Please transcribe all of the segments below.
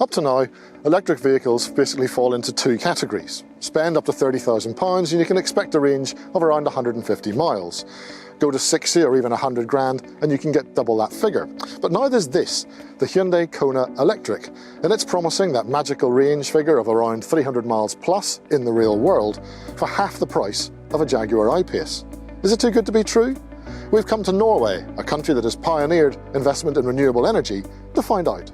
Up to now, electric vehicles basically fall into two categories. Spend up to £30,000 and you can expect a range of around 150 miles. Go to 60 or even 100 grand and you can get double that figure. But now there's this, the Hyundai Kona Electric, and it's promising that magical range figure of around 300 miles plus in the real world for half the price of a Jaguar I-Pace. Is it too good to be true? We've come to Norway, a country that has pioneered investment in renewable energy, to find out.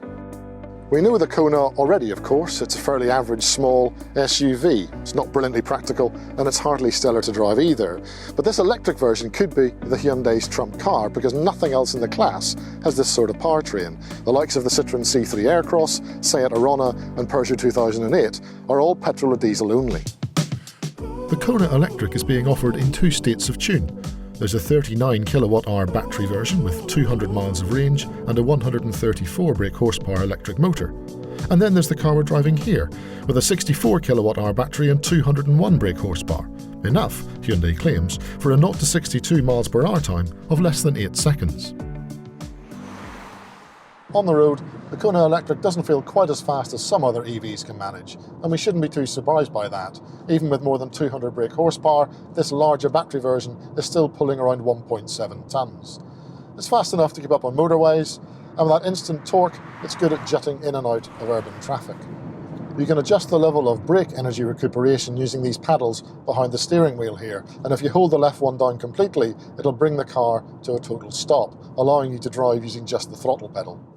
We know the Kona already, of course. It's a fairly average small SUV. It's not brilliantly practical and it's hardly stellar to drive either. But this electric version could be the Hyundai's trump car because nothing else in the class has this sort of powertrain. The likes of the Citroën C3 Aircross, Seat Arona and Peugeot 2008 are all petrol or diesel only. The Kona Electric is being offered in two states of tune. There's a 39 kilowatt-hour battery version with 200 miles of range and a 134 brake horsepower electric motor. And then there's the car we're driving here, with a 64 kilowatt-hour battery and 201 brake horsepower. Enough, Hyundai claims, for a 0 to 62 miles per hour time of less than 8 seconds. On the road, the Kona Electric doesn't feel quite as fast as some other EVs can manage, and we shouldn't be too surprised by that. Even with more than 200 brake horsepower, this larger battery version is still pulling around 1.7 tonnes. It's fast enough to keep up on motorways, and with that instant torque, it's good at jutting in and out of urban traffic. You can adjust the level of brake energy recuperation using these paddles behind the steering wheel here, and if you hold the left one down completely, it'll bring the car to a total stop, allowing you to drive using just the throttle pedal.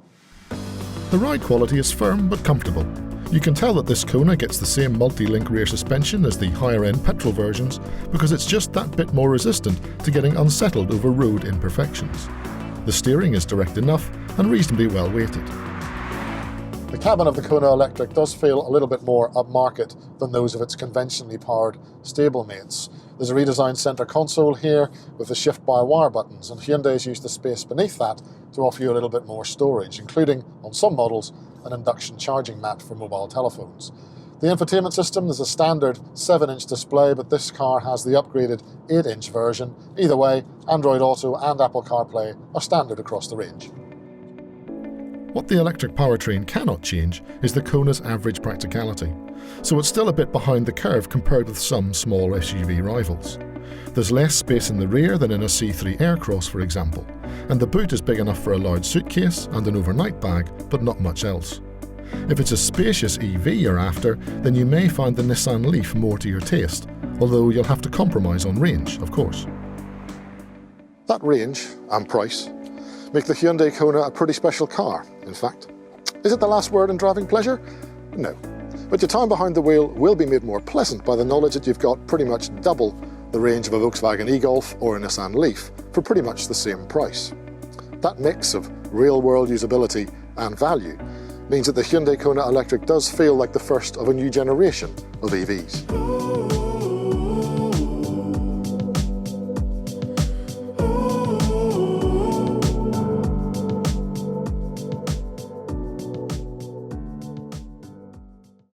The ride quality is firm but comfortable. You can tell that this Kona gets the same multi-link rear suspension as the higher-end petrol versions because it's just that bit more resistant to getting unsettled over road imperfections. The steering is direct enough and reasonably well weighted. The cabin of the Kona Electric does feel a little bit more upmarket than those of its conventionally powered stablemates. There's a redesigned centre console here with the shift-by-wire buttons, and Hyundai's used the space beneath that to offer you a little bit more storage, including, on some models, an induction charging mat for mobile telephones. The infotainment system is a standard 7-inch display, but this car has the upgraded 8-inch version. Either way, Android Auto and Apple CarPlay are standard across the range. What the electric powertrain cannot change is the Kona's average practicality, so it's still a bit behind the curve compared with some small SUV rivals. There's less space in the rear than in a C3 Aircross, for example, and the boot is big enough for a large suitcase and an overnight bag, but not much else. If it's a spacious EV you're after, then you may find the Nissan Leaf more to your taste, although you'll have to compromise on range, of course. That range and price make the Hyundai Kona a pretty special car, in fact. Is it the last word in driving pleasure? No. But your time behind the wheel will be made more pleasant by the knowledge that you've got pretty much double the range of a Volkswagen e-Golf or a Nissan Leaf for pretty much the same price. That mix of real-world usability and value means that the Hyundai Kona Electric does feel like the first of a new generation of EVs.